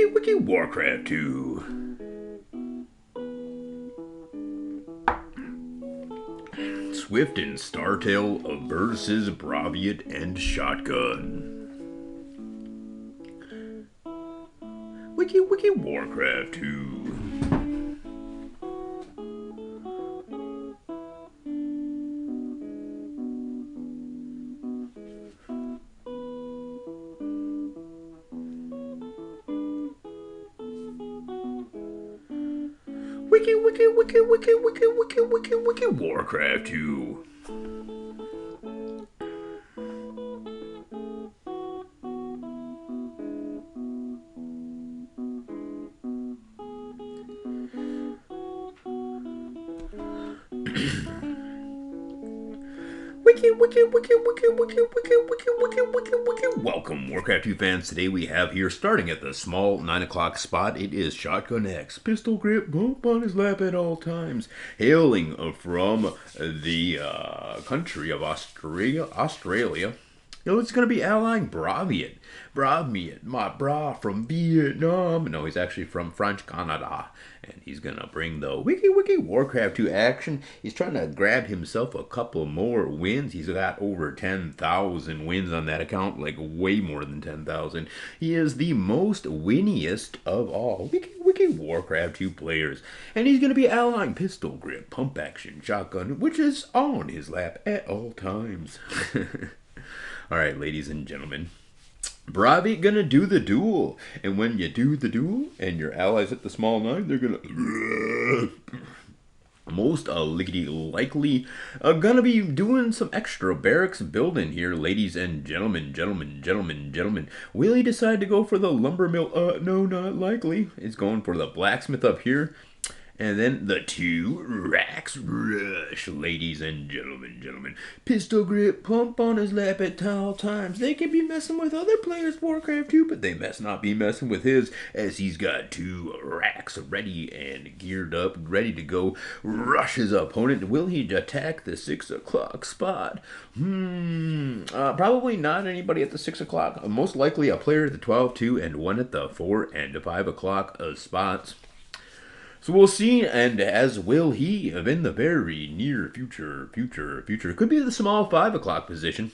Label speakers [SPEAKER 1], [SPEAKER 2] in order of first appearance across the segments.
[SPEAKER 1] Wiki Warcraft 2. Swift and Startale versus Braviet and Shotgun. Wiki Warcraft 2. Wiki Warcraft 2. Welcome, Warcraft 2 fans. Today we have here, starting at the small 9 o'clock spot, it is Shotgun X. Pistol grip, bump on his lap at all times. Hailing from the country of Australia. It's going to be allying Braviet. My bra from Vietnam. No, he's actually from French Canada. And he's going to bring the Wiki Warcraft to action. He's trying to grab himself a couple more wins. He's got over 10,000 wins on that account, like way more than 10,000. He is the most winniest of all Wiki Warcraft 2 players. And he's going to be allying pistol grip, pump action, shotgun, which is on his lap at all times. All right, ladies and gentlemen. Braviet gonna do the duel, and when you do the duel and your allies at the small 9, they're gonna most likely gonna be doing some extra barracks building here, ladies and gentlemen. Will he decide to go for the lumber mill? No, not likely. He's going for the blacksmith up here. And then the 2 racks rush, ladies and gentlemen. Pistol grip, pump on his lap at all times. They can be messing with other players' Warcraft 2, but they must not be messing with his, as he's got 2 racks ready and geared up, ready to go. Rush his opponent. Will he attack the 6 o'clock spot? Probably not anybody at the 6 o'clock. Most likely a player at the 12, 2, and 1 at the 4 and 5 o'clock spots. So we'll see, and as will he in the very near future. Could be the small 5 o'clock position.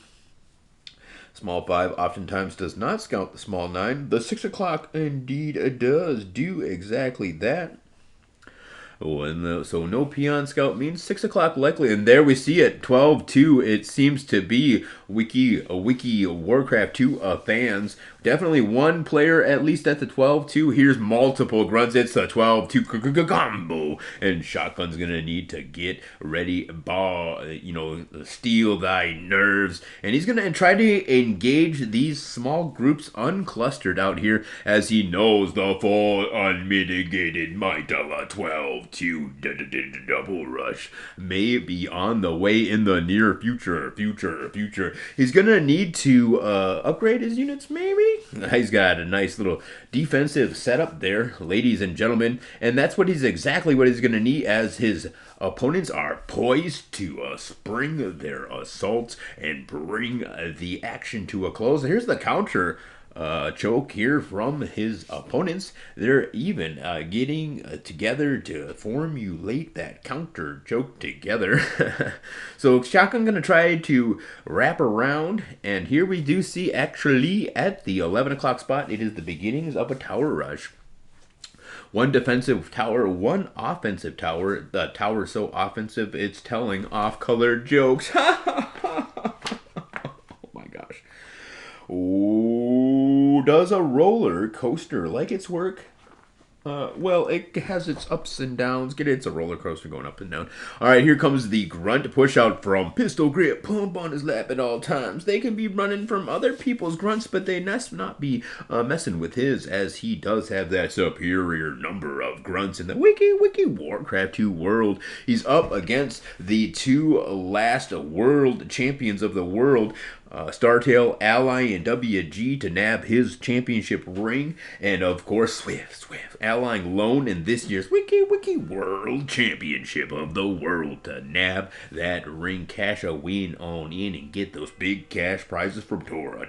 [SPEAKER 1] Small 5 oftentimes does not scout the small 9. The 6 o'clock indeed does do exactly that. Oh, and so no peon scout means 6 o'clock likely, and there we see it, 12-2. It seems to be Wiki Warcraft 2 fans. Definitely one player at least at the 12-2. Here's multiple grunts. It's a 12-2 combo, and Shotgun's gonna need to get ready, steel thy nerves, and he's gonna try to engage these small groups unclustered out here, as he knows the full unmitigated might of a 12-2 double rush may be on the way in the near future. He's gonna need to upgrade his units, maybe. He's got a nice little defensive setup there, ladies and gentlemen, and that's exactly what he's gonna need, as his opponents are poised to spring their assaults and bring the action to a close. Here's the counter choke here from his opponents. They're even getting together to formulate that counter choke together. So Shotgun gonna try to wrap around, and here we do see actually at the 11 o'clock spot, it is the beginnings of a tower rush. 1 defensive tower, 1 offensive tower. The tower so offensive it's telling off-color jokes. Oh my gosh. Ooh, does a roller coaster like its work? Well, it has its ups and downs. It's a roller coaster going up and down. All right, here comes the grunt push out from pistol grip, pump on his lap at all times. They can be running from other people's grunts, but they must not be messing with his, as he does have that superior number of grunts in the Wiki Warcraft 2 world. He's up against the 2 last world champions of the world. Startale ally in WG to nab his championship ring, and of course Swift allying lone in this year's Wiki World Championship of the World to nab that ring, cash a win on in, and get those big cash prizes from Tora.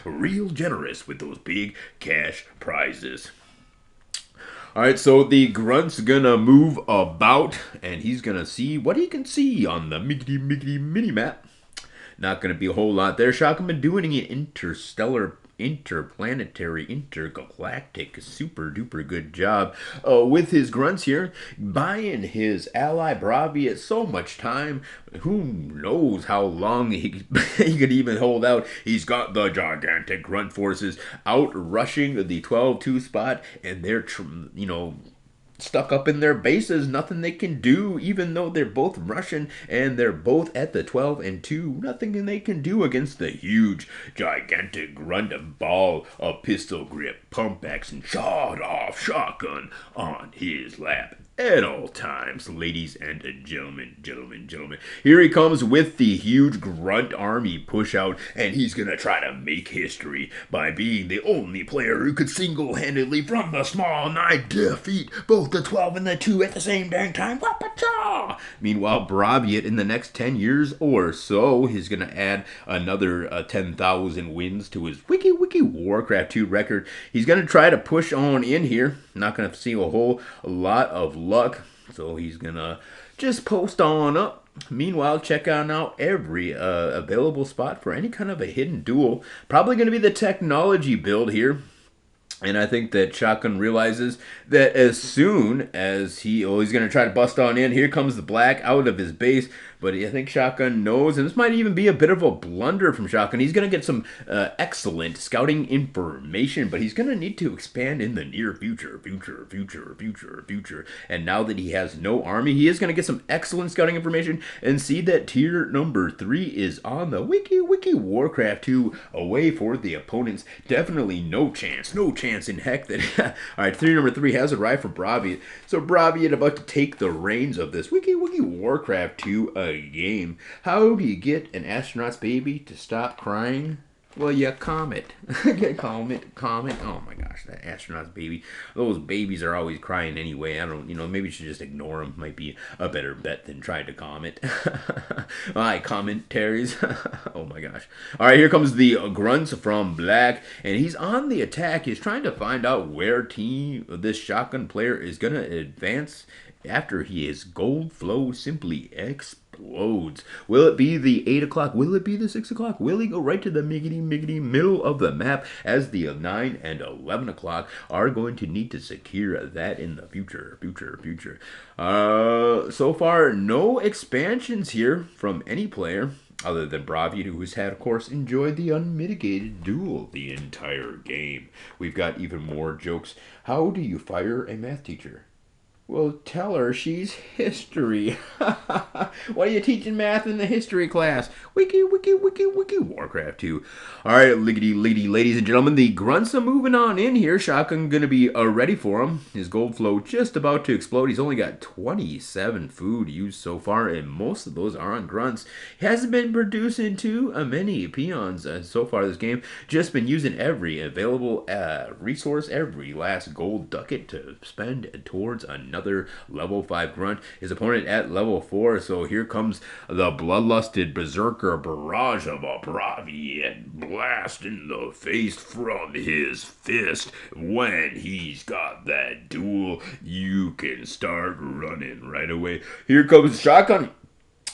[SPEAKER 1] Real generous with those big cash prizes. Alright, so the Grunt's gonna move about, and he's gonna see what he can see on the mini map. Not going to be a whole lot there. Shotgun been doing an interstellar, interplanetary, intergalactic, super duper good job with his grunts here, buying his ally braviet so much time. Who knows how long he could even hold out. He's got the gigantic grunt forces out rushing the 12-2 spot, and they're stuck up in their bases, nothing they can do, even though they're both Russian and they're both at the 12-2. Nothing they can do against the huge, gigantic grunt ball of pistol grip, pump action, shot-off shotgun on his lap at all times, ladies and gentlemen. Here he comes with the huge grunt army push out, and he's gonna try to make history by being the only player who could single-handedly from the small 9 defeat both the 12 and the 2 at the same dang time. Meanwhile, braviet in the next 10 years or so, he's gonna add another 10,000 wins to his Wiki Warcraft 2 record. He's gonna try to push on in here. Not gonna see a whole lot of luck, so he's gonna just post on up. Meanwhile, check out every available spot for any kind of a hidden duel. Probably going to be the technology build here. And I think that Shotgun realizes that as soon as he's going to try to bust on in, here comes the black out of his base. But I think Shotgun knows, and this might even be a bit of a blunder from Shotgun. He's going to get some excellent scouting information, but he's going to need to expand in the near future. And now that he has no army, he is going to get some excellent scouting information and see that tier number 3 is on the Wiki Warcraft 2 away for the opponents. Definitely no chance in heck that... Alright, tier number 3 has arrived for braviet. So braviet about to take the reins of this Wiki Warcraft 2 game. How do you get an astronaut's baby to stop crying? Well, you comment. comment. Oh my gosh, that astronaut's baby. Those babies are always crying anyway. I don't, maybe you should just ignore them. Might be a better bet than trying to comment. Alright, commentaries. Oh my gosh. Alright, here comes the grunts from black, and he's on the attack. He's trying to find out where this shotgun player is going to advance after his gold flow simply explodes. Will it be the 8 o'clock? Will it be the 6 o'clock? Will he go right to the miggity middle of the map, as the 9 and 11 o'clock are going to need to secure that in the future? So far, no expansions here from any player other than braviet, who has had, of course, enjoyed the unmitigated duel the entire game. We've got even more jokes. How do you fire a math teacher? Well, tell her she's history. Why are you teaching math in the history class? Wiki Warcraft 2. Alright, ladies and gentlemen, the grunts are moving on in here. Shotgun gonna be ready for him. His gold flow just about to explode. He's only got 27 food used so far, and most of those are on grunts. He hasn't been producing too many peons so far this game. Just been using every available resource, every last gold ducat to spend towards another level 5 grunt. His opponent at level 4, so here comes the bloodlusted berserker barrage of a braviet blast in the face from his fist. When he's got that duel, you can start running right away. Here comes shotgun.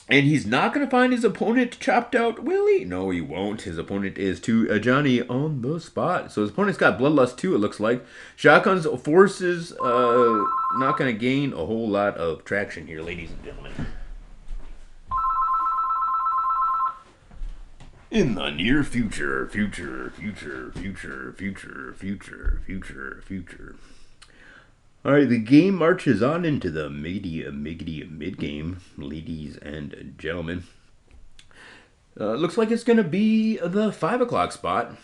[SPEAKER 1] And he's not going to find his opponent chopped out, will he? No, he won't. His opponent is to Johnny on the spot. So his opponent's got Bloodlust too, it looks like. Shotgun's forces not going to gain a whole lot of traction here, ladies and gentlemen. In the near future. Alright, the game marches on into the mid-game, ladies and gentlemen. Looks like it's going to be the 5 o'clock spot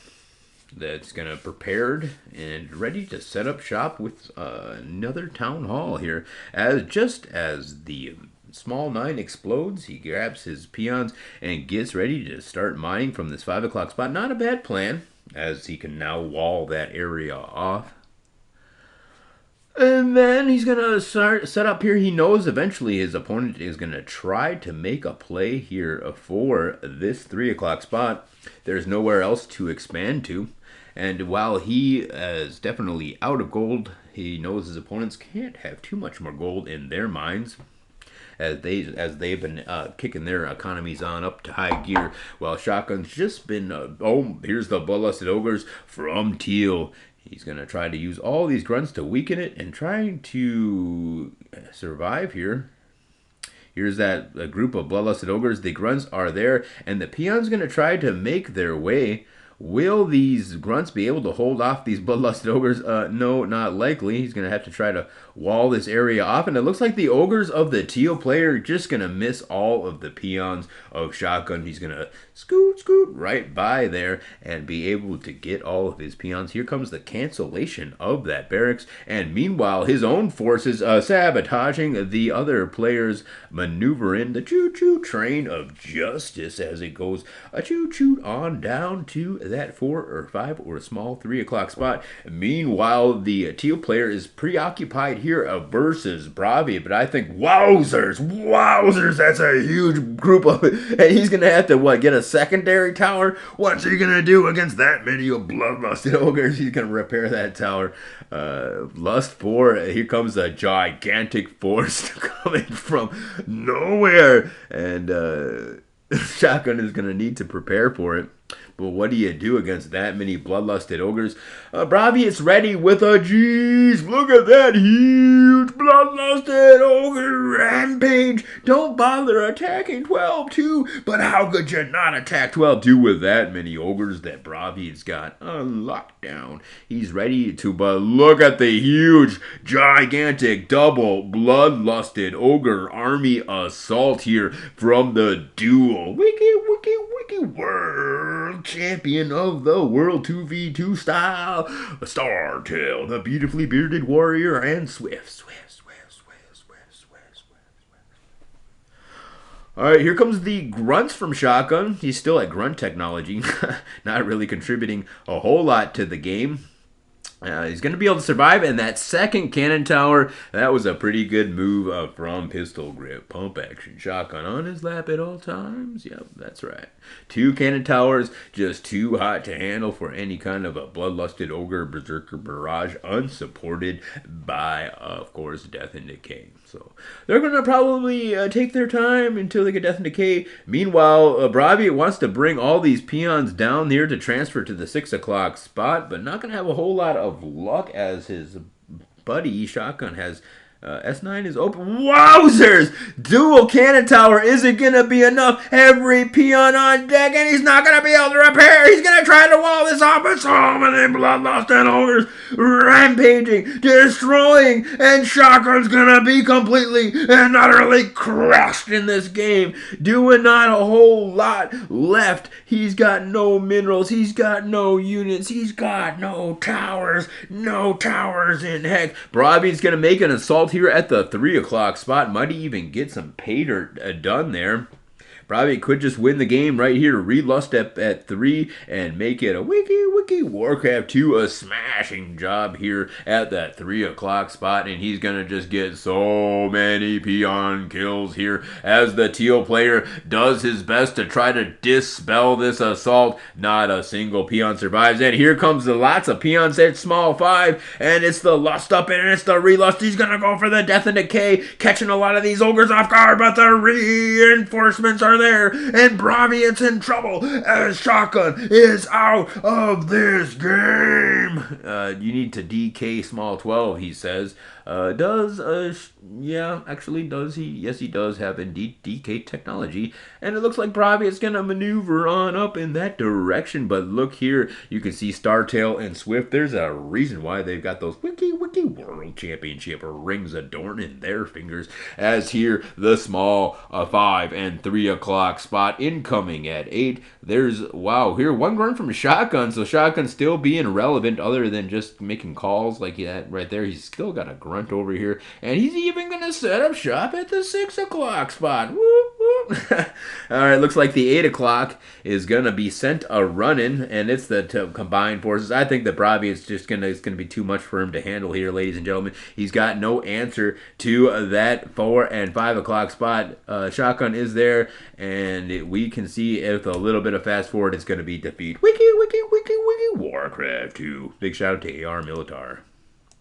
[SPEAKER 1] that's going to prepared and ready to set up shop with another town hall here. Just as the small 9 explodes. He grabs his peons and gets ready to start mining from this 5 o'clock spot. Not a bad plan, as he can now wall that area off. And then he's going to start set up here. He knows eventually his opponent is going to try to make a play here for this 3 o'clock spot. There's nowhere else to expand to. And while he is definitely out of gold, he knows his opponents can't have too much more gold in their mines, as they've been kicking their economies on up to high gear, while Shotgun's just been, here's the Bloodlusted Ogres from Teal. He's going to try to use all these grunts to weaken it and trying to survive here. Here's that group of Bloodlusted Ogres. The grunts are there, and the peon's going to try to make their way. Will these grunts be able to hold off these Bloodlusted Ogres? No, not likely. He's going to have to try to wall this area off. And it looks like the Ogres of the Teal player are just going to miss all of the peons of Shotgun. He's going to scoot right by there and be able to get all of his peons. Here comes the cancellation of that barracks. And meanwhile, his own forces sabotaging the other players, maneuvering the choo-choo train of justice as it goes a choo-choo on down to that 4 or 5 or a small 3 o'clock spot. Meanwhile, the Teal player is preoccupied here versus braviet, but I think wowzers, that's a huge group of it, and he's gonna have to get a secondary tower. What's he gonna do against that many of Bloodlusted Ogres? He's gonna repair that tower. Lust 4, here comes a gigantic force coming from nowhere, and Shotgun is gonna need to prepare for it. But what do you do against that many Bloodlusted Ogres? Braviet's ready with a jeez. Look at that huge Bloodlusted Ogre rampage. Don't bother attacking 12-2. But how could you not attack 12-2 with that many ogres that Braviet's got on lockdown? He's ready to, but look at the huge, gigantic, double Bloodlusted Ogre army assault here from the duel. Wiki world champion of the world 2v2 style, Startale, the beautifully bearded warrior, and Swift. Alright, here comes the grunts from Shotgun. He's still at grunt technology, not really contributing a whole lot to the game. He's going to be able to survive, and that second cannon tower, that was a pretty good move from Pistol Grip. Pump action Shotgun on his lap at all times. Yep, that's right. 2 cannon towers, just too hot to handle for any kind of a Bloodlusted Ogre Berserker barrage, unsupported by, of course, Death and Decay. So they're going to probably take their time until they get Death and Decay. Meanwhile, Braviet wants to bring all these peons down here to transfer to the 6 o'clock spot, but not going to have a whole lot of luck as his buddy Shotgun has S9 is open. Wowzers! Dual cannon tower isn't going to be enough. Every peon on deck, and he's not going to be able to repair. He's going to try to wall this off, but so many Bloodlusted Ogres rampaging, destroying, and Shotgun's going to be completely and utterly crushed in this game. Doing not a whole lot left. He's got no minerals. He's got no units. He's got no towers. No towers in heck. Braviet's going to make an assault here at the 3 o'clock spot. Might even get some pay dirt done there. Braviet could just win the game right here. Relust at 3 and make it a wiki Warcraft 2. A smashing job here at that 3 o'clock spot. And he's going to just get so many peon kills here as the Teal player does his best to try to dispel this assault. Not a single peon survives. And here comes the lots of peons at small 5. And it's the Lust up and it's the Relust. He's going to go for the Death and Decay. Catching a lot of these ogres off guard. But the reinforcements are there, and Braviet's in trouble as Shotgun is out of this game. You need to DK small 12, he says. Actually does he? Yes, he does have indeed DK technology, and it looks like Braviet's gonna maneuver on up in that direction. But look here, you can see Startale and Swift. There's a reason why they've got those wiki wiki world championship rings adorning their fingers. As here, the small 5 and 3 o'clock spot incoming at 8. There's, wow, here one grunt from a shotgun, so shotgun still being relevant other than just making calls like that right there. He's still got a grunt over here, and he's even going to set up shop at the 6 o'clock spot. Whoop, whoop. All right, looks like the 8 o'clock is going to be sent a running, and it's the combined forces. I think the braviet's just going to be too much for him to handle here, ladies and gentlemen. He's got no answer to that 4 and 5 o'clock spot. Shotgun is there, and we can see if a little bit of fast forward is going to be defeat. Wiki, Warcraft 2. Big shout out to armilitar.